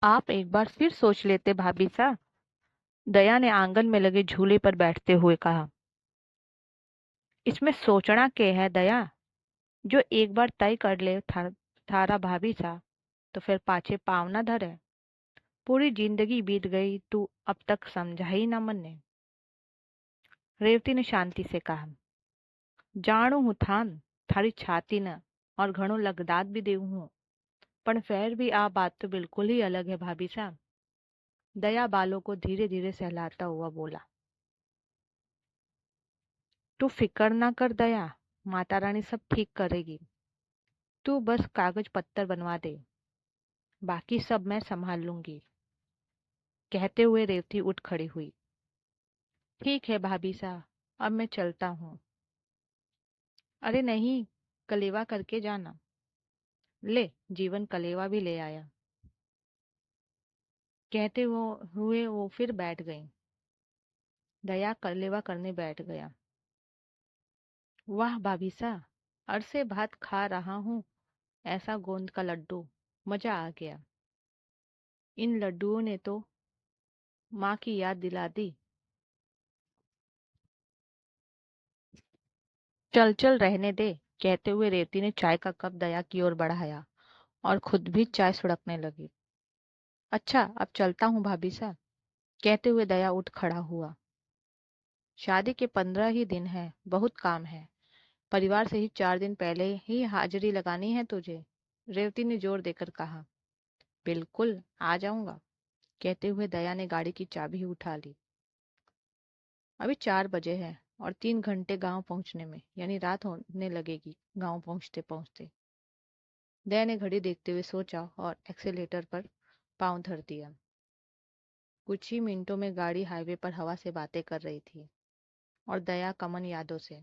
आप एक बार फिर सोच लेते भाभी सा। दया ने आंगन में लगे झूले पर बैठते हुए कहा। इसमें सोचना के है दया। जो एक बार तय कर ले थारा भाभी सा, तो फिर पाछे पाँव न धरे। पूरी जिंदगी बीत गई तू अब तक समझा ही ना मन ने। रेवती ने शांति से कहा। जाणू हूँ थान थारी छाती न और घणो लगदात भी देऊ हूँ। पण फिर भी आ बात तो बिल्कुल ही अलग है भाभी साहब। दया बालों को धीरे धीरे सहलाता हुआ बोला। तू फिक्र ना कर दया। माता रानी सब ठीक करेगी। तू बस कागज पत्तर बनवा दे। बाकी सब मैं संभाल लूंगी। कहते हुए रेवती उठ खड़ी हुई। ठीक है भाभी साहब, अब मैं चलता हूँ। अरे नहीं, कलेवा करके जाना। ले, जीवन कलेवा भी ले आया। कहते हुए वो फिर बैठ गई। दया कलेवा करने बैठ गया। वाह भाभी साहब, अरसे भात खा रहा हूँ। ऐसा गोंद का लड्डू, मजा आ गया। इन लड्डुओं ने तो माँ की याद दिला दी। चल चल रहने दे। कहते हुए रेवती ने चाय का कप दया की ओर बढ़ाया और खुद भी चाय सुड़कने लगी। अच्छा, अब चलता हूँ भाभी साहब। कहते हुए दया उठ खड़ा हुआ। शादी के 15 ही दिन हैं, बहुत काम है। परिवार से ही 4 दिन पहले ही हाजिरी लगानी है तुझे। रेवती ने जोर देकर कहा। बिल्कुल, आ जाऊंगा। कहते हुए दया ने गाड़ी की चाबी उठा ली। अभी 4 बजे हैं और 3 घंटे गांव पहुंचने में, यानी रात होने लगेगी गांव पहुंचते पहुंचते। दया ने घड़ी देखते हुए सोचा और एक्सेलेटर पर पांव धर दिया। कुछ ही मिनटों में गाड़ी हाईवे पर हवा से बातें कर रही थी और दया कमन यादों से।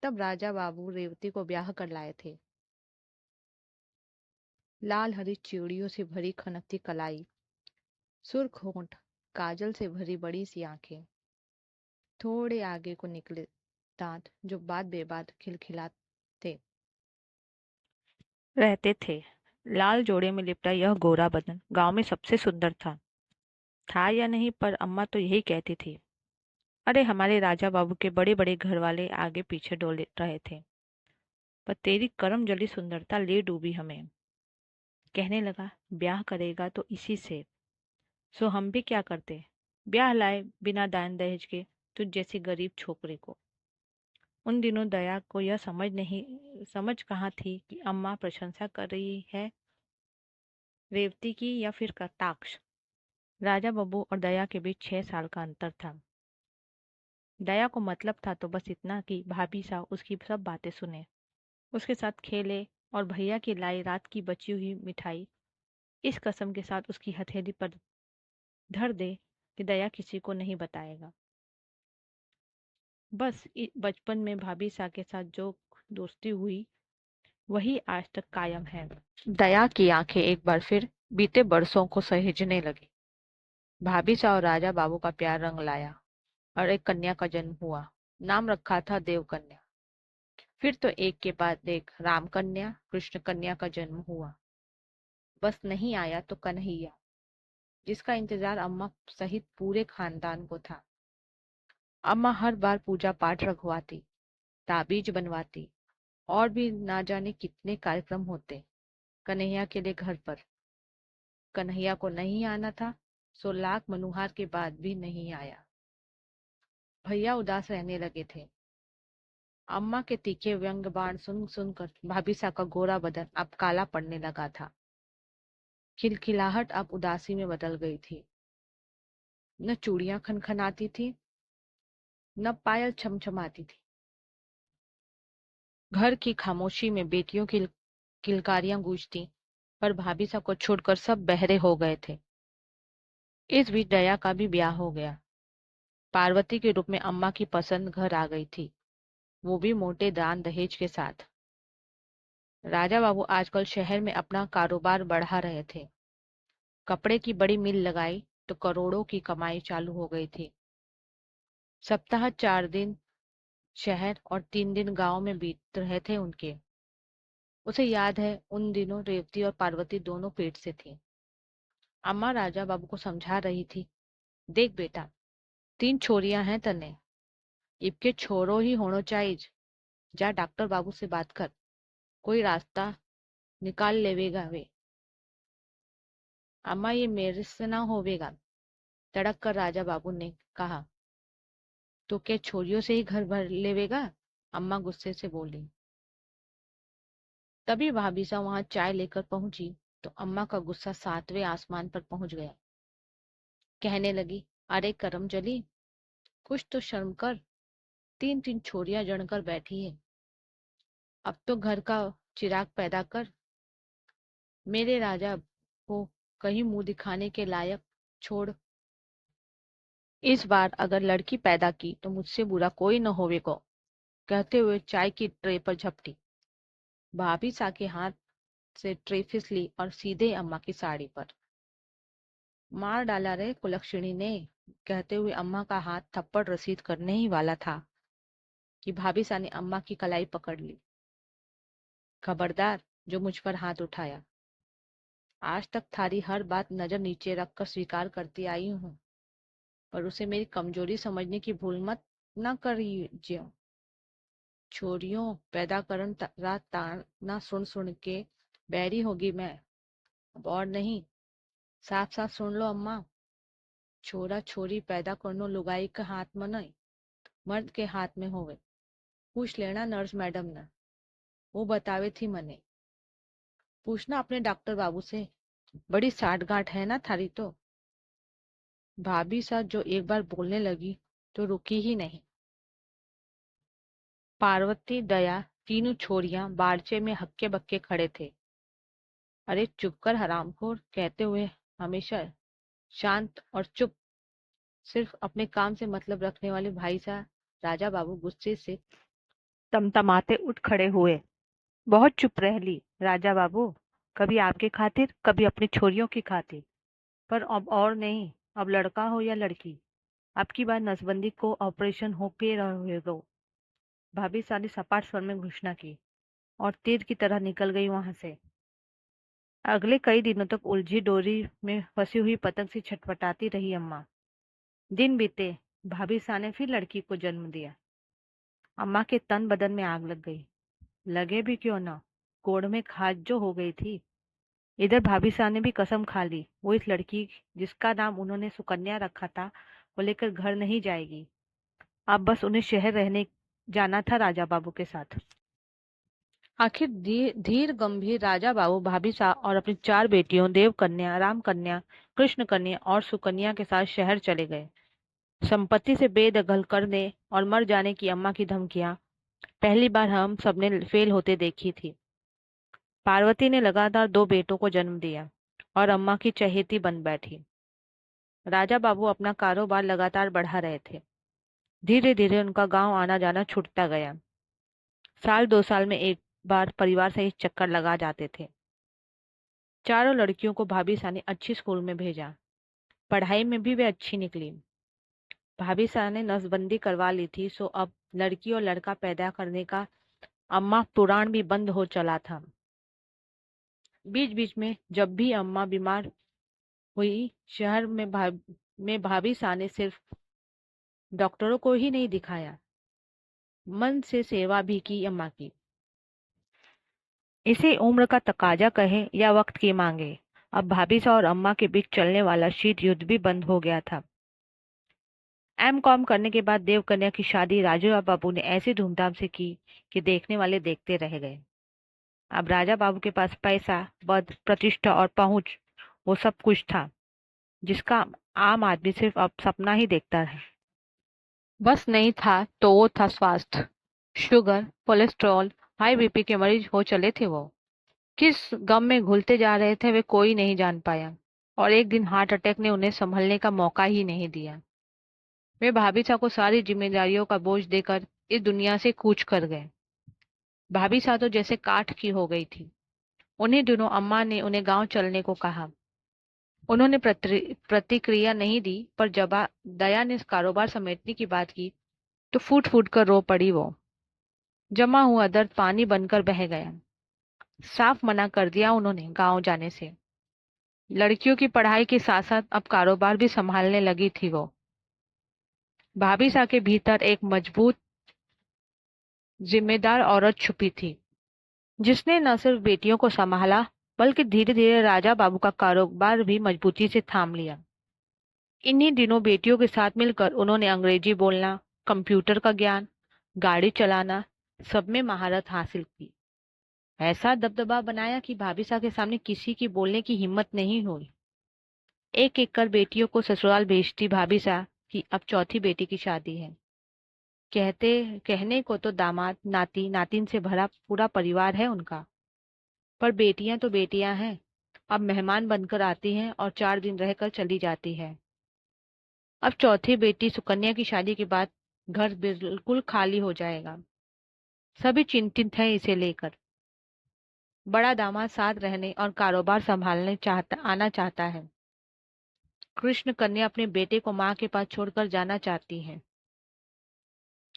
तब राजा बाबू रेवती को ब्याह कर लाए थे। लाल हरी चिड़ियों से भरी खनकती कलाई, सुर्ख होंठ, काजल से भरी बड़ी सी आंखें, थोड़े आगे को निकले दांत जो बात बेबात खिलखिलाते रहते थे। लाल जोड़े में लिपटा यह गोरा बदन गांव में सबसे सुंदर था या नहीं, पर अम्मा तो यही कहती थी। अरे हमारे राजा बाबू के बड़े बड़े घर वाले आगे पीछे डोल रहे थे, पर तेरी करम जली सुंदरता ले डूबी हमें। कहने लगा, ब्याह करेगा तो इसी से। सो हम भी क्या करते, ब्याह लाए बिना दान दहेज के तुझ जैसी गरीब छोकरे को। उन दिनों दया को यह समझ कहाँ थी कि अम्मा प्रशंसा कर रही है रेवती की या फिर कटाक्ष। राजा बब्बू और दया के बीच 6 साल का अंतर था। दया को मतलब था तो बस इतना कि भाभी साहब उसकी सब बातें सुने, उसके साथ खेले और भैया की लाई रात की बची हुई मिठाई इस कसम के साथ उसकी हथेली पर धर दे कि दया किसी को नहीं बताएगा। बस बचपन में भाभी सा के साथ जो दोस्ती हुई वही आज तक कायम है। दया की आंखें एक बार फिर बीते बरसों को सहेजने लगी। भाभी सा और राजा बाबू का प्यार रंग लाया और एक कन्या का जन्म हुआ। नाम रखा था देवकन्या। फिर तो एक के बाद एक राम कन्या कृष्ण कन्या का जन्म हुआ। बस नहीं आया तो कन्हैया, जिसका इंतजार अम्मा सहित पूरे खानदान को था। अम्मा हर बार पूजा पाठ रखवाती, ताबीज बनवाती और भी ना जाने कितने कार्यक्रम होते कन्हैया के लिए घर पर। कन्हैया को नहीं आना था, सो लाख मनुहार के बाद भी नहीं आया। भैया उदास रहने लगे थे। अम्मा के तीखे व्यंग बाण सुन सुनकर भाभी सा का गोरा बदन अब काला पड़ने लगा था। खिलखिलाहट अब उदासी में बदल गई थी। न चूड़ियां खनखनाती थी, न पायल छमछमाती थी। घर की खामोशी में बेटियों की किलकारियां गूंजती, पर भाभी सा को छोड़कर सब बहरे हो गए थे। इस बीच दया का भी ब्याह हो गया। पार्वती के रूप में अम्मा की पसंद घर आ गई थी, वो भी मोटे दान दहेज के साथ। राजा बाबू आजकल शहर में अपना कारोबार बढ़ा रहे थे। कपड़े की बड़ी मिल लगाई तो करोड़ों की कमाई चालू हो गई थी। सप्ताह 4 दिन शहर और 3 दिन गांव में बीत रहे थे उनके। उसे याद है उन दिनों रेवती और पार्वती दोनों पेट से थी। अम्मा राजा बाबू को समझा रही थी, देख बेटा, 3 छोरियां हैं तने, इबके छोरो ही होनो चाहिए। जा डॉक्टर बाबू से बात कर, कोई रास्ता निकाल लेवेगा वे। अम्मा ये मेरे से ना होवेगा, तड़क कर राजा बाबू ने कहा। तो क्या छोरियों से ही घर भर लेवेगा? अम्मा गुस्से से बोली। तभी भाभी सा वहां चाय लेकर पहुंची तो अम्मा का गुस्सा 7वें आसमान पर पहुंच गया। कहने लगी, अरे करम जली, कुछ तो शर्म कर, 3 3 छोरियां जणकर बैठी है, अब तो घर का चिराग पैदा कर, मेरे राजा को कहीं मुंह दिखाने के लायक छोड़। इस बार अगर लड़की पैदा की तो मुझसे बुरा कोई न होवेगा, कहते हुए चाय की ट्रे पर झपटी। भाभी सा के हाथ से ट्रे फिसली और सीधे अम्मा की साड़ी पर। मार डाला रे कुलक्षणी ने, कहते हुए अम्मा का हाथ थप्पड़ रसीद करने ही वाला था कि भाभी सा ने अम्मा की कलाई पकड़ ली। खबरदार जो मुझ पर हाथ उठाया। आज तक थारी हर बात नजर नीचे रखकर स्वीकार करती आई हूँ, पर उसे मेरी कमजोरी समझने की भूल मत न करिए। छोरियों पैदा करन रात ताना सुन सुन के बैरी होगी मैं, अब और नहीं। साफ साफ सुन लो अम्मा, छोरा छोरी पैदा करनो लुगाई के हाथ में नहीं, मर्द के हाथ में होवे। पूछ लेना नर्स मैडम ने, वो बतावे थी मने। पूछना अपने डॉक्टर बाबू से, बड़ी साठगांठ है ना थारी तो। भाभी सा जो एक बार बोलने लगी तो रुकी ही नहीं। पार्वती दया तीनों छोरियां बारचे में हक्के बक्के खड़े थे। अरे चुप कर हरामखोर, कहते हुए हमेशा शांत और चुप, सिर्फ अपने काम से मतलब रखने वाले भाई सा राजा बाबू गुस्से से तमतमाते उठ खड़े हुए। बहुत चुप रह ली राजा बाबू, कभी आपके खातिर कभी अपनी छोरियों की खातिर, पर अब और नहीं। अब लड़का हो या लड़की, आपकी बार नसबंदी को ऑपरेशन होके रहेगा। भाभी सा ने सपाट स्वर में घोषणा की और तीर की तरह निकल गई वहां से। अगले कई दिनों तक उलझी डोरी में फंसी हुई पतंग सी छटपटाती रही अम्मा। दिन बीते, भाभी सा ने फिर लड़की को जन्म दिया। अम्मा के तन बदन में आग लग गई, लगे भी क्यों ना, कोड़ में खाज जो हो गई थी। इधर भाभी सा ने भी कसम खा ली, वो इस लड़की जिसका नाम उन्होंने सुकन्या रखा था वो लेकर घर नहीं जाएगी। अब बस उन्हें शहर रहने जाना था राजा बाबू के साथ। आखिर धीर गंभीर राजा बाबू भाभी सा और अपनी 4 बेटियों देवकन्या, रामकन्या, कृष्ण कन्या और सुकन्या के साथ शहर चले गए। संपत्ति से बेदखल करने और मर जाने की अम्मा की धमकियां पहली बार हम सबने फेल होते देखी थी। पार्वती ने लगातार 2 बेटों को जन्म दिया और अम्मा की चहेती बन बैठी। राजा बाबू अपना कारोबार लगातार बढ़ा रहे थे। धीरे धीरे उनका गांव आना जाना छूटता गया। साल 2 साल में एक बार परिवार सहित चक्कर लगा जाते थे। चारों लड़कियों को भाभी सा ने अच्छी स्कूल में भेजा। पढ़ाई में भी वे अच्छी निकली। भाभी सा ने नसबंदी करवा ली थी, सो अब लड़की और लड़का पैदा करने का अम्मा पुराण भी बंद हो चला था। बीच बीच में जब भी अम्मा बीमार हुई, शहर में भाभी सा ने सिर्फ डॉक्टरों को ही नहीं दिखाया, मन से सेवा भी की अम्मा की। इसे उम्र का तकाजा कहे या वक्त की मांगे, अब भाभी सा और अम्मा के बीच चलने वाला शीत युद्ध भी बंद हो गया था। एम.कॉम करने के बाद देवकन्या की शादी राजू बाबू ने ऐसी धूमधाम से की कि देखने वाले देखते रह गए। अब राजा बाबू के पास पैसा, पद, प्रतिष्ठा और पहुंच, वो सब कुछ था जिसका आम आदमी सिर्फ अब सपना ही देखता है। बस नहीं था तो वो था स्वास्थ्य। शुगर, कोलेस्ट्रॉल, हाई बीपी के मरीज हो चले थे वो। किस गम में घुलते जा रहे थे वे कोई नहीं जान पाया, और एक दिन हार्ट अटैक ने उन्हें संभलने का मौका ही नहीं दिया। वे भाभी सा को सारी जिम्मेदारियों का बोझ देकर इस दुनिया से कूच कर गए। भाभी सा तो जैसे काठ की हो गई थी। उन्हीं दिनों अम्मा ने उन्हें गांव चलने को कहा। उन्होंने प्रतिक्रिया नहीं दी, पर जब दया ने कारोबार समेटने की बात की तो फूट फूट कर रो पड़ी वो। जमा हुआ दर्द पानी बनकर बह गया। साफ मना कर दिया उन्होंने गांव जाने से। लड़कियों की पढ़ाई के साथ साथ अब कारोबार भी संभालने लगी थी वो। भाभी सा के भीतर एक मजबूत, जिम्मेदार औरत छुपी थी, जिसने न सिर्फ बेटियों को संभाला, बल्कि धीरे धीरे राजा बाबू का कारोबार भी मजबूती से थाम लिया। इन्हीं दिनों बेटियों के साथ मिलकर उन्होंने अंग्रेजी बोलना, कंप्यूटर का ज्ञान, गाड़ी चलाना, सब में महारत हासिल की। ऐसा दबदबा बनाया कि भाभी साहब के सामने किसी की बोलने की हिम्मत नहीं हुई। एक एक कर बेटियों को ससुराल भेजती भाभी साहब की अब चौथी बेटी की शादी है। कहते कहने को तो दामाद, नाती नातिन से भरा पूरा परिवार है उनका, पर बेटियां तो बेटियां हैं। अब मेहमान बनकर आती हैं और 4 दिन रहकर चली जाती है। अब चौथी बेटी सुकन्या की शादी के बाद घर बिल्कुल खाली हो जाएगा। सभी चिंतित हैं इसे लेकर। बड़ा दामाद साथ रहने और कारोबार संभालने आना चाहता है। कृष्ण कन्या अपने बेटे को माँ के पास छोड़कर जाना चाहती है।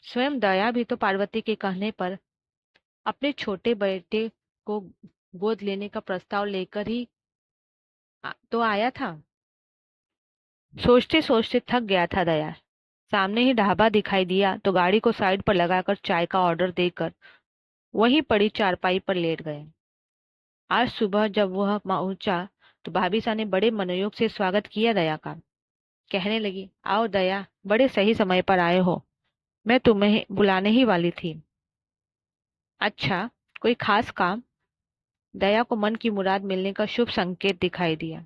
स्वयं दया भी तो पार्वती के कहने पर अपने छोटे बेटे को गोद लेने का प्रस्ताव लेकर ही तो आया था। सोचते सोचते थक गया था दया। सामने ही ढाबा दिखाई दिया तो गाड़ी को साइड पर लगाकर चाय का ऑर्डर देकर वहीं पड़ी चारपाई पर लेट गए। आज सुबह जब वह पहुंचा तो भाभी सा ने बड़े मनोयोग से स्वागत किया दया का। कहने लगी, आओ दया, बड़े सही समय पर आए हो। मैं तुम्हें बुलाने ही वाली थी। अच्छा, कोई खास काम? दया को मन की मुराद मिलने का शुभ संकेत दिखाई दिया।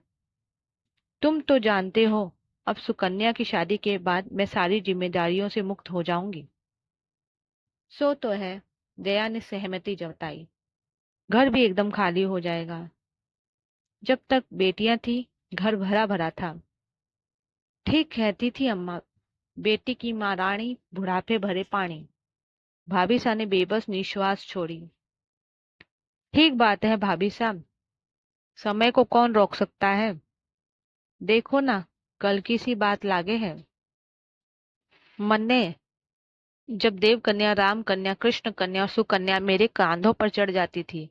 तुम तो जानते हो, अब सुकन्या की शादी के बाद मैं सारी जिम्मेदारियों से मुक्त हो जाऊंगी। सो तो है, दया ने सहमति जताई। घर भी एकदम खाली हो जाएगा। जब तक बेटियां थी, घर भरा भरा था। ठीक कहती थी अम्मा, बेटी की माँ रानी, बुढ़ापे भरे पानी। भाभी सा ने बेबस निश्वास छोड़ी। ठीक बात है भाभी साहब, समय को कौन रोक सकता है। देखो ना, कल की सी बात लागे है। मन्ने, जब देव कन्या, राम कन्या, कृष्ण कन्या और सुकन्या मेरे कांधों पर चढ़ जाती थी,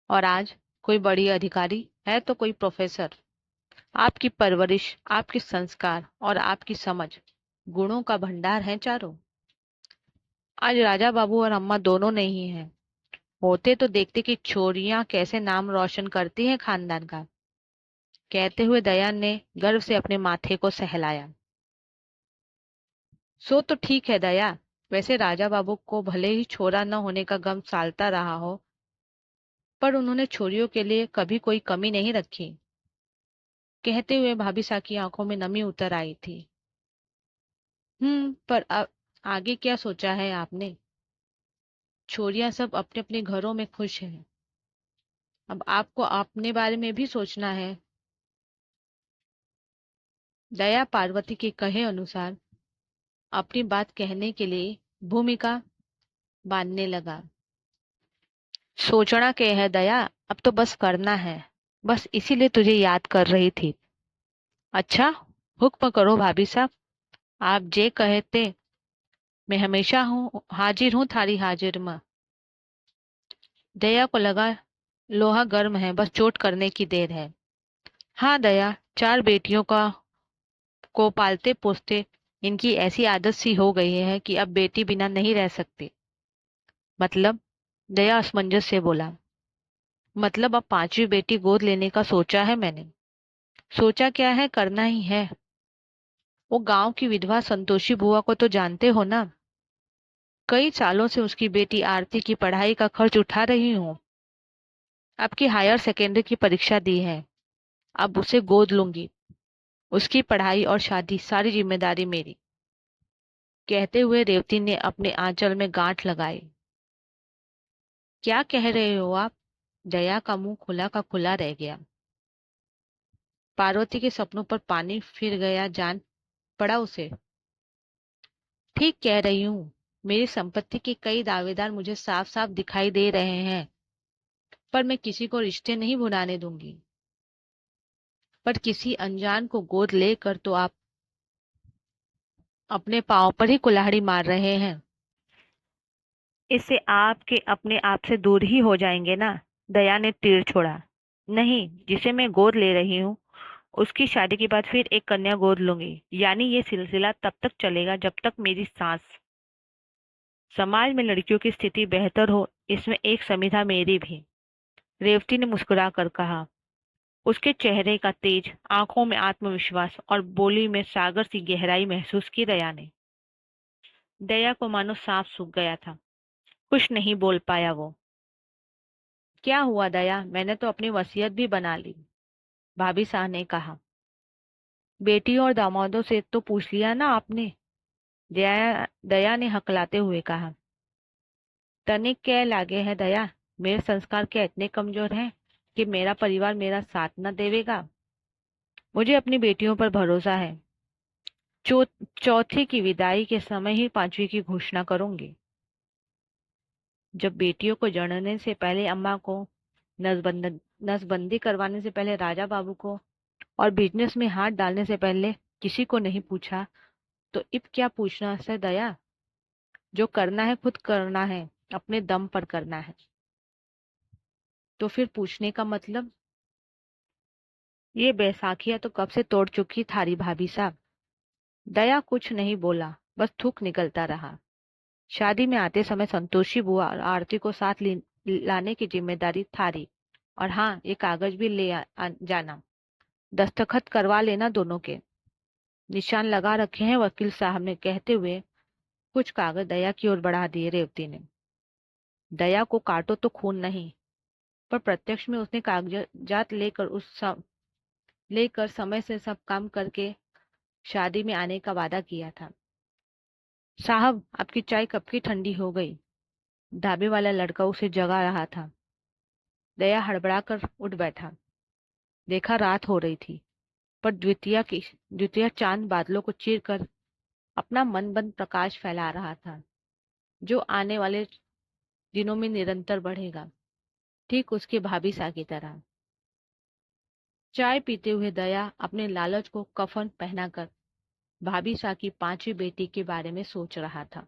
और आज कोई बड़ी अधिकारी है तो कोई प्रोफेसर। आपकी परवरिश, आपके संस्कार और आपकी समझ, गुणों का भंडार है चारों। आज राजा बाबू और अम्मा दोनों नहीं हैं। होते तो देखते कि छोरियां कैसे नाम रोशन करती हैं खानदान का। कहते हुए दयान ने गर्व से अपने माथे को सहलाया। सो तो ठीक है दया। वैसे राजा बाबू को भले ही छोरा न होने का गम सालता रहा हो, पर उन्होंने छोरियों के लिए कभी कोई कमी नहीं रखी। कहते हुए भाभी सा की आंखों में नमी उतर आई थी। पर आगे क्या सोचा है आपने? छोरियां सब अपने अपने घरों में खुश हैं। अब आपको अपने बारे में भी सोचना है। दया पार्वती के कहे अनुसार अपनी बात कहने के लिए भूमिका बांधने लगा। सोचना क्या है दया, अब तो बस करना है। बस इसीलिए तुझे याद कर रही थी। अच्छा, हुक्म करो भाभी साहब, आप जे कहते। मैं हमेशा हूँ, हाजिर हूँ थारी हाजिर में। दया को लगा लोहा गर्म है, बस चोट करने की देर है। हाँ दया, 4 बेटियों का को पालते पोसते इनकी ऐसी आदत सी हो गई है कि अब बेटी बिना नहीं रह सकती। मतलब? दया असमंजस से बोला। मतलब अब 5वीं बेटी गोद लेने का सोचा है मैंने। सोचा क्या है, करना ही है। वो गांव की विधवा संतोषी बुआ को तो जानते हो ना। कई सालों से उसकी बेटी आरती की पढ़ाई का खर्च उठा रही हूँ। अब की हायर सेकेंडरी की परीक्षा दी है, अब उसे गोद लूंगी। उसकी पढ़ाई और शादी सारी जिम्मेदारी मेरी। कहते हुए रेवती ने अपने आंचल में गांठ लगाई। क्या कह रहे हो आप? दया का मुंह खुला का खुला रह गया। पार्वती के सपनों पर पानी फिर गया जान पड़ा उसे। ठीक कह रही हूँ। मेरी संपत्ति के कई दावेदार मुझे साफ साफ दिखाई दे रहे हैं, पर मैं किसी को रिश्ते नहीं भुनाने दूंगी। पर किसी अनजान को गोद लेकर तो आप अपने पांव पर ही कुल्हाड़ी मार रहे हैं। इससे आपके अपने आप से दूर ही हो जाएंगे ना। दया ने तीर छोड़ा। नहीं, जिसे मैं गोद ले रही हूँ उसकी शादी के बाद फिर एक कन्या गोद लूंगी, यानी ये सिलसिला तब तक चलेगा जब तक मेरी सांस। समाज में लड़कियों की स्थिति बेहतर हो, इसमें एक संविधा मेरी भी। रेवती ने मुस्कुरा कर कहा। उसके चेहरे का तेज, आंखों में आत्मविश्वास और बोली में सागर सी गहराई महसूस की दया ने। दया को मानो सांप सूख गया था। कुछ नहीं बोल पाया वो। क्या हुआ दया, मैंने तो अपनी वसीयत भी बना ली, भाभी साह ने कहा। बेटियों और दामादों से तो पूछ लिया ना आपने? दया ने हकलाते हुए कहा। तनिक क्या लागे है दया, मेरे संस्कार क्या इतने कमजोर हैं कि मेरा परिवार मेरा साथ न देवेगा? मुझे अपनी बेटियों पर भरोसा है। चौ, चौथी की विदाई के समय ही पांचवी की घोषणा करूंगी। जब बेटियों को जड़ने से पहले अम्मा को, नसबंद नसबंदी करवाने से पहले राजा बाबू को, और बिजनेस में हाथ डालने से पहले किसी को नहीं पूछा, तो अब क्या पूछना है दया? जो करना है खुद करना है, अपने दम पर करना है। तो फिर पूछने का मतलब? ये बैसाखियां तो कब से तोड़ चुकी थारी भाभी साहब। दया कुछ नहीं बोला, बस थूक निकलता रहा। शादी में आते समय संतोषी बुआ और आरती को साथ लाने की जिम्मेदारी थारी। और हाँ, ये कागज भी ले जाना, दस्तखत करवा लेना दोनों के। निशान लगा रखे हैं वकील साहब ने, कहते हुए कुछ कागज दया की ओर बढ़ा दिए रेवती ने। दया को काटो तो खून नहीं, पर प्रत्यक्ष में उसने कागजात लेकर समय से सब काम करके शादी में आने का वादा किया था। साहब, आपकी चाय कब की ठंडी हो गई? ढाबे वाला लड़का उसे जगा रहा था। दया हड़बड़ा कर उठ बैठा। देखा रात हो रही थी, पर द्वितीय चांद बादलों को चीर कर अपना मनबंद प्रकाश फैला रहा था, जो आने वाले दिनों में निरंतर बढ़ेगा, ठीक उसके भाभी सा की तरह। चाय पीते हुए दया अपने लालच को कफन पहनाकर भाभी सा की पांचवी बेटी के बारे में सोच रहा था।